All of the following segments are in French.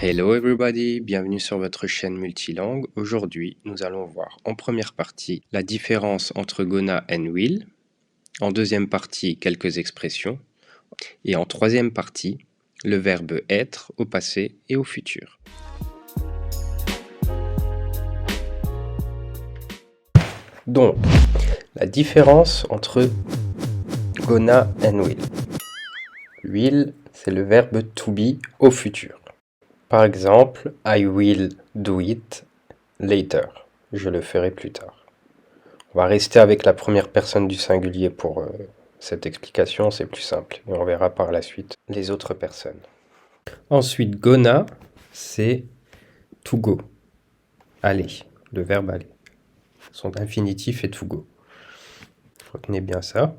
Hello everybody, bienvenue sur votre chaîne multilangue. Aujourd'hui, nous allons voir en première partie la différence entre gonna and will, en deuxième partie quelques expressions, et en troisième partie le verbe être au passé et au futur. Donc, la différence entre gonna and will. Will, c'est le verbe to be au futur. Par exemple, I will do it later. Je le ferai plus tard. On va rester avec la première personne du singulier pour cette explication, c'est plus simple. Et on verra par la suite les autres personnes. Ensuite, gonna, c'est to go. Aller, le verbe aller. Son infinitif est to go. Retenez bien ça.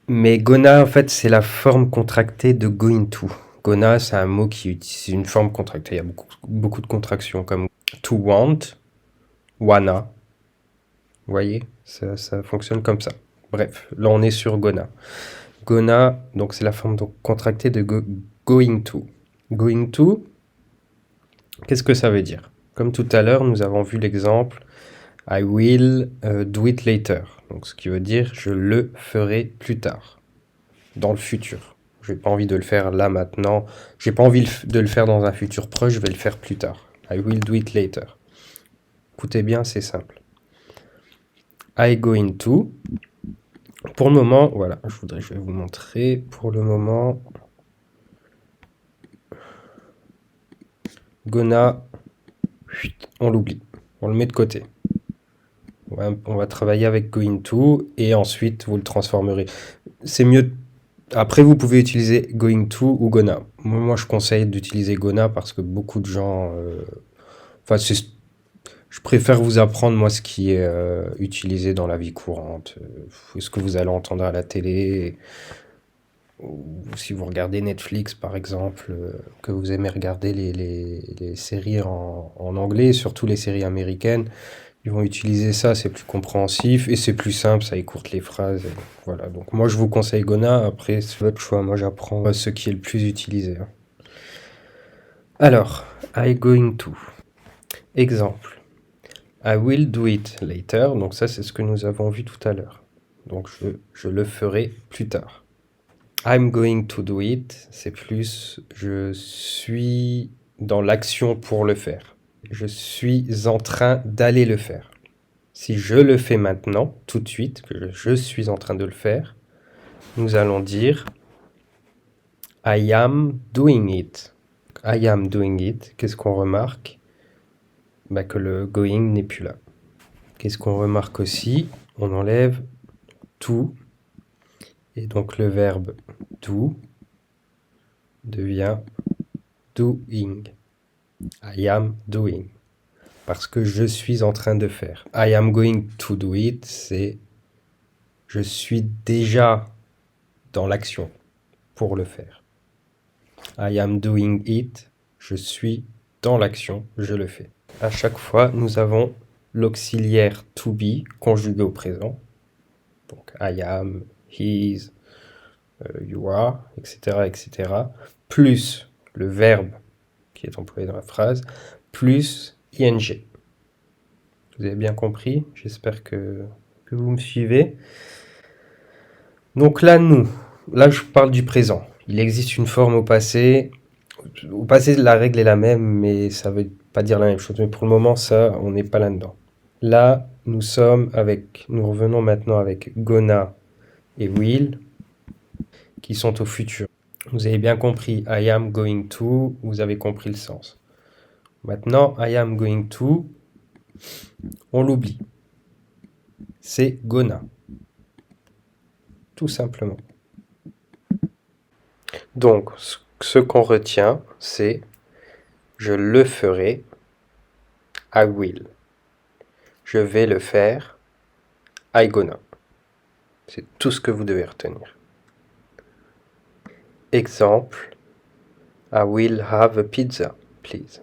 Mais gonna, en fait, c'est la forme contractée de going to. Gonna, c'est un mot qui utilise une forme contractée. Il y a beaucoup de contractions comme to want, wanna. Vous voyez, ça fonctionne comme ça. Bref, là on est sur gonna. Gonna, donc c'est la forme contractée de going to. Going to, qu'est-ce que ça veut dire? Comme tout à l'heure, nous avons vu l'exemple I will do it later. Donc ce qui veut dire je le ferai plus tard, dans le futur. Je n'ai pas envie de le faire là maintenant. J'ai pas envie de le faire dans un futur proche, je vais le faire plus tard. I will do it later. Écoutez bien, c'est simple. I going to. Pour le moment, voilà, je vais vous montrer. Pour le moment, gonna, on l'oublie. On le met de côté. On va travailler avec going to et ensuite vous le transformerez. C'est mieux. Après, vous pouvez utiliser going to ou gonna. Moi, je conseille d'utiliser gonna parce que beaucoup de gens. Je préfère vous apprendre, moi, ce qui est utilisé dans la vie courante, ce que vous allez entendre à la télé, ou si vous regardez Netflix, par exemple, que vous aimez regarder les séries en anglais, surtout les séries américaines, ils vont utiliser ça, c'est plus compréhensif, et c'est plus simple, ça écourte les phrases, voilà. Donc moi, je vous conseille gonna, après, c'est votre choix, moi, j'apprends ce qui est le plus utilisé. Alors, I going to. Exemple. I will do it later. Donc ça, c'est ce que nous avons vu tout à l'heure. Donc je le ferai plus tard. I'm going to do it, c'est plus je suis dans l'action pour le faire. Je suis en train d'aller le faire. Si je le fais maintenant, tout de suite, que je suis en train de le faire, nous allons dire I am doing it. I am doing it. Qu'est-ce qu'on remarque? Que le going n'est plus là. Qu'est-ce qu'on remarque aussi? On enlève to, et donc le verbe do devient doing. I am doing. Parce que je suis en train de faire. I am going to do it, c'est je suis déjà dans l'action pour le faire. I am doing it, je suis dans l'action, je le fais. À chaque fois, nous avons l'auxiliaire to be conjugué au présent. Donc, I am, he is, you are, etc., etc. Plus le verbe qui est employé dans la phrase, plus ing. Vous avez bien compris? J'espère que vous me suivez. Donc là, je parle du présent. Il existe une forme au passé. Au passé, la règle est la même, mais ça veut pas dire la même chose. Mais pour le moment, ça, on n'est pas là-dedans. Là, nous revenons maintenant avec gonna et will, qui sont au futur. Vous avez bien compris, I am going to, vous avez compris le sens. Maintenant, I am going to, on l'oublie. C'est gonna. Tout simplement. Donc, ce qu'on retient, c'est je le ferai, I will. Je vais le faire, I gonna. C'est tout ce que vous devez retenir. Exemple, I will have a pizza, please.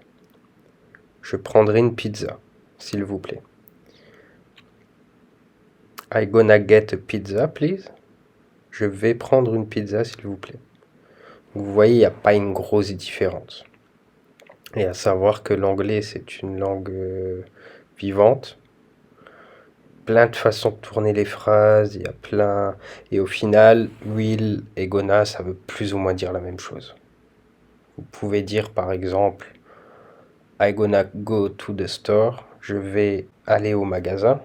Je prendrai une pizza, s'il vous plaît. I gonna get a pizza, please. Je vais prendre une pizza, s'il vous plaît. Vous voyez, il n'y a pas une grosse différence. Et à savoir que l'anglais, c'est une langue vivante. Plein de façons de tourner les phrases, il y a plein... Et au final, will et gonna, ça veut plus ou moins dire la même chose. Vous pouvez dire par exemple, I gonna go to the store, je vais aller au magasin.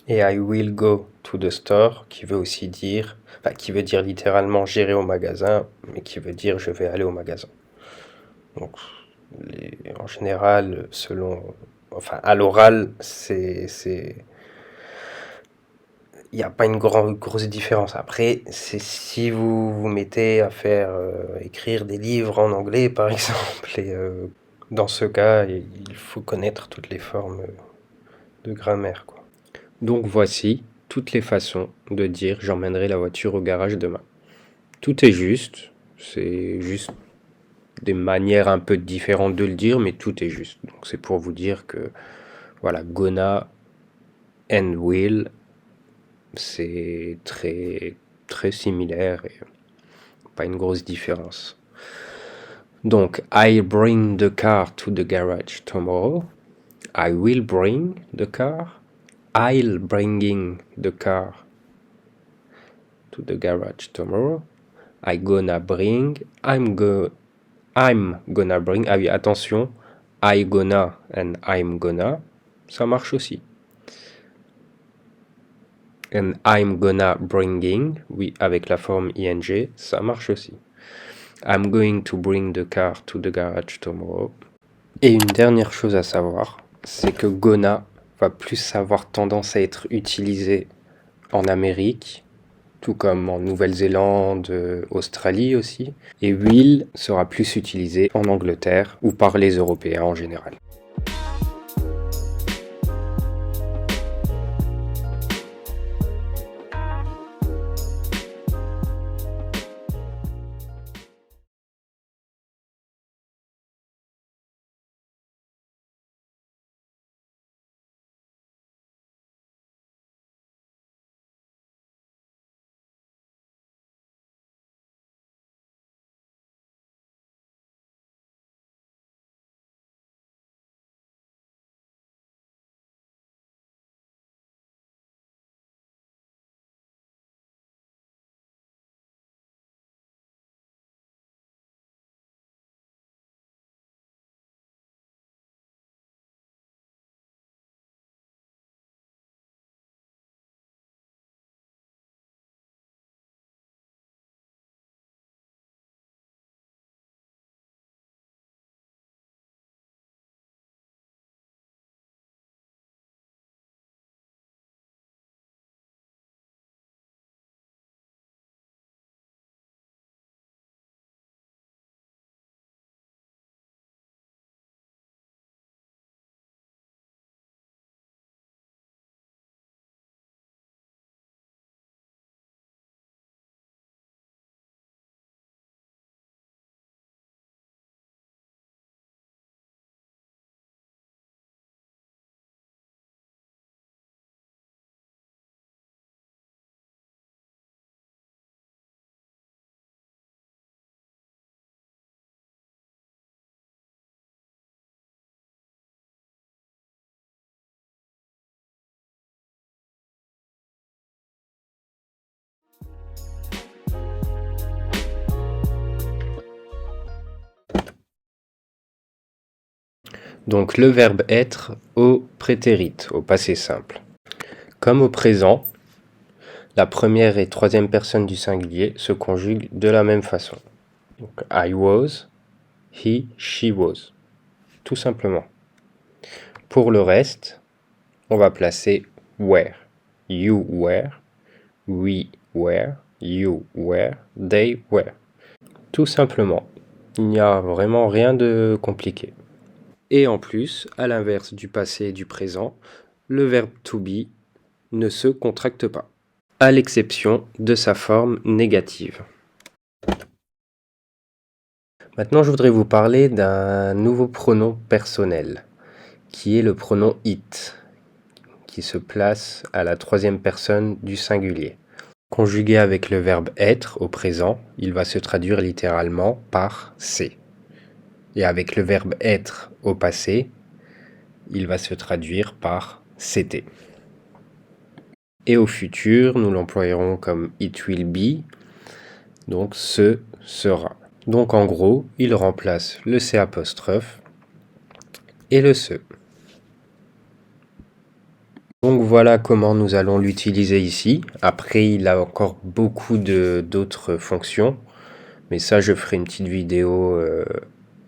Et I will go to the store, qui veut aussi dire, qui veut dire littéralement j'irai au magasin, mais qui veut dire je vais aller au magasin. Donc, en général, à l'oral, il n'y a pas une grosse différence. Après, c'est si vous vous mettez à écrire des livres en anglais, par exemple, et dans ce cas, il faut connaître toutes les formes de grammaire, quoi. Donc voici toutes les façons de dire j'emmènerai la voiture au garage demain. Tout est juste, c'est juste des manières un peu différentes de le dire, mais tout est juste. Donc c'est pour vous dire que voilà, gonna and will, c'est très similaire et pas une grosse différence. Donc, I'll bring the car to the garage tomorrow. I will bring the car. I'll bringing the car to the garage tomorrow. I gonna bring. I'm gonna bring. Ah oui, attention. I gonna and I'm gonna, ça marche aussi. And I'm gonna bringing, oui, avec la forme ing, ça marche aussi. I'm going to bring the car to the garage tomorrow. Et une dernière chose à savoir, c'est que gonna va plus avoir tendance à être utilisé en Amérique, tout comme en Nouvelle-Zélande, Australie aussi. Et will sera plus utilisé en Angleterre ou par les Européens en général. Donc le verbe être au prétérit, au passé simple. Comme au présent, la première et troisième personne du singulier se conjuguent de la même façon. Donc, I was, he, she was. Tout simplement. Pour le reste, on va placer were. You were, we were, you were, they were. Tout simplement. Il n'y a vraiment rien de compliqué. Et en plus, à l'inverse du passé et du présent, le verbe to be ne se contracte pas, à l'exception de sa forme négative. Maintenant, je voudrais vous parler d'un nouveau pronom personnel, qui est le pronom it, qui se place à la troisième personne du singulier. Conjugué avec le verbe être au présent, il va se traduire littéralement par c'est. Et avec le verbe être au passé, il va se traduire par c'était. Et au futur, nous l'employerons comme it will be, donc ce sera. Donc en gros, il remplace le C' et le se. Donc voilà comment nous allons l'utiliser ici. Après, il a encore beaucoup d'autres fonctions, mais ça, je ferai une petite vidéo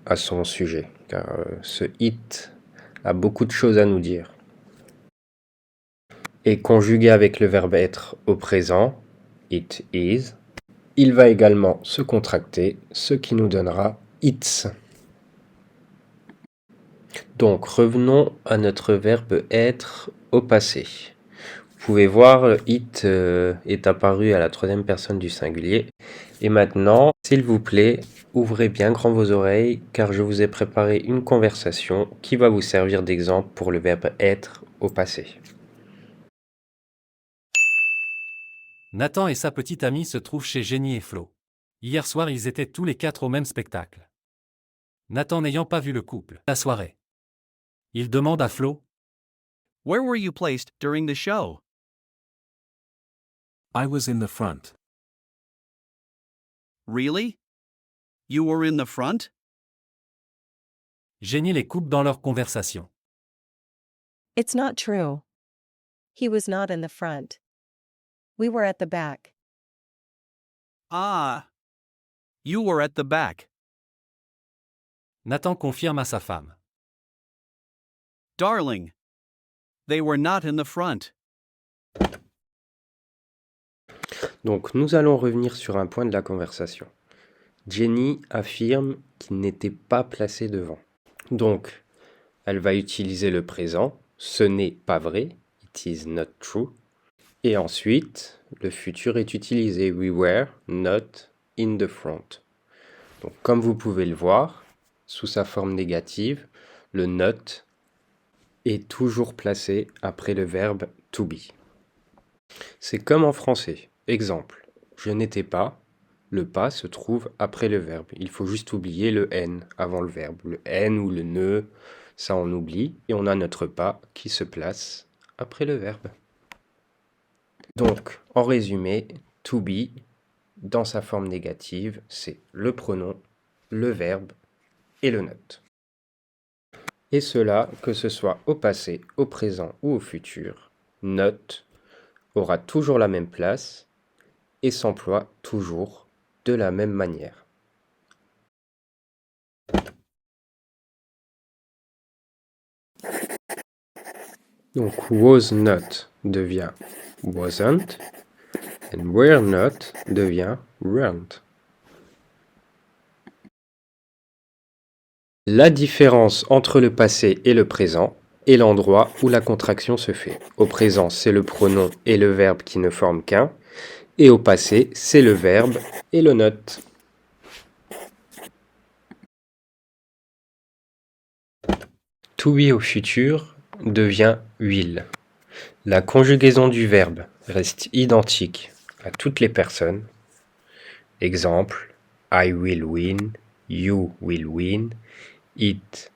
à son sujet, car ce it a beaucoup de choses à nous dire. Et conjugué avec le verbe être au présent, it is, il va également se contracter, ce qui nous donnera it's. Donc revenons à notre verbe être au passé. Vous pouvez voir, it est apparu à la troisième personne du singulier. Et maintenant, s'il vous plaît, ouvrez bien grand vos oreilles, car je vous ai préparé une conversation qui va vous servir d'exemple pour le verbe être au passé. Nathan et sa petite amie se trouvent chez Jenny et Flo. Hier soir, ils étaient tous les 4 au même spectacle. Nathan n'ayant pas vu le couple la soirée, il demande à Flo: Where were you placed during the show? I was in the front. Really? You were in the front? Jenny les coupe dans leur conversation. It's not true. He was not in the front. We were at the back. Ah. You were at the back. Nathan confirme à sa femme: Darling. They were not in the front. Donc nous allons revenir sur un point de la conversation. Jenny affirme qu'il n'était pas placé devant. Donc, elle va utiliser le présent, ce n'est pas vrai, it is not true. Et ensuite, le futur est utilisé, we were not in the front. Donc, comme vous pouvez le voir, sous sa forme négative, le not est toujours placé après le verbe to be. C'est comme en français. Exemple, je n'étais pas, le pas se trouve après le verbe. Il faut juste oublier le n avant le verbe. Le n ou le ne, ça on oublie. Et on a notre pas qui se place après le verbe. Donc, en résumé, to be, dans sa forme négative, c'est le pronom, le verbe et le not. Et cela, que ce soit au passé, au présent ou au futur, not aura toujours la même place et s'emploie toujours de la même manière. Donc was not devient wasn't and were not devient weren't. La différence entre le passé et le présent est l'endroit où la contraction se fait. Au présent, c'est le pronom et le verbe qui ne forment qu'un, et au passé, c'est le verbe et le not. To be au futur devient will. La conjugaison du verbe reste identique à toutes les personnes. Exemple, I will win, you will win, it,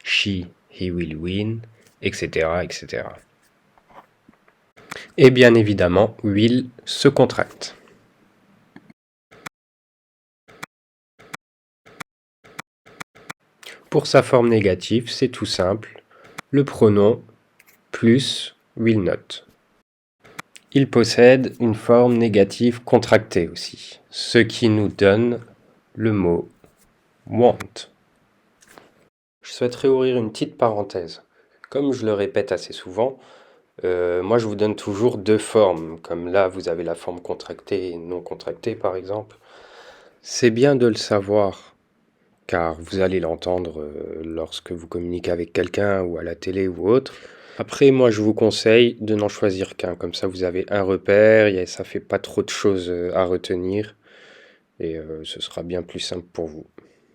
she, he will win, etc., etc. Et bien évidemment, will se contracte. Pour sa forme négative, c'est tout simple, le pronom plus will not. Il possède une forme négative contractée aussi, ce qui nous donne le mot want. Je souhaiterais ouvrir une petite parenthèse. Comme je le répète assez souvent, moi je vous donne toujours deux formes, comme là vous avez la forme contractée et non contractée par exemple. C'est bien de le savoir, car vous allez l'entendre lorsque vous communiquez avec quelqu'un ou à la télé ou autre. Après, moi je vous conseille de n'en choisir qu'un, comme ça vous avez un repère, ça fait pas trop de choses à retenir, et ce sera bien plus simple pour vous.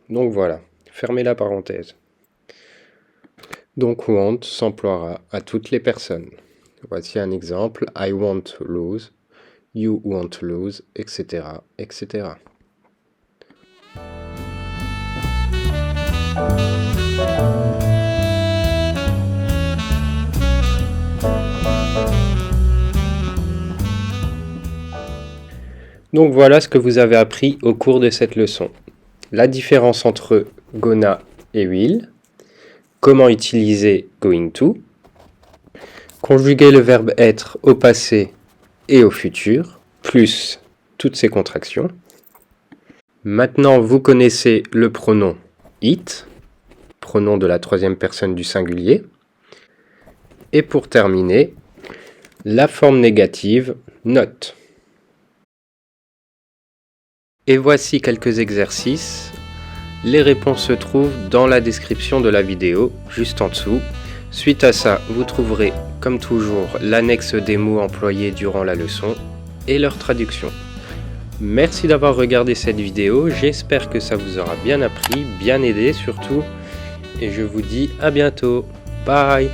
Donc voilà, fermez la parenthèse. Donc want s'emploiera à toutes les personnes. Voici un exemple, I won't lose, you won't lose, etc., etc. Donc voilà ce que vous avez appris au cours de cette leçon. La différence entre gonna et will, comment utiliser going to, conjuguer le verbe être au passé et au futur, plus toutes ces contractions. Maintenant, vous connaissez le pronom it, pronom de la troisième personne du singulier. Et pour terminer, la forme négative not. Et voici quelques exercices. Les réponses se trouvent dans la description de la vidéo, juste en dessous. Suite à ça, vous trouverez, comme toujours, l'annexe des mots employés durant la leçon et leur traduction. Merci d'avoir regardé cette vidéo, j'espère que ça vous aura bien appris, bien aidé surtout. Et je vous dis à bientôt. Bye!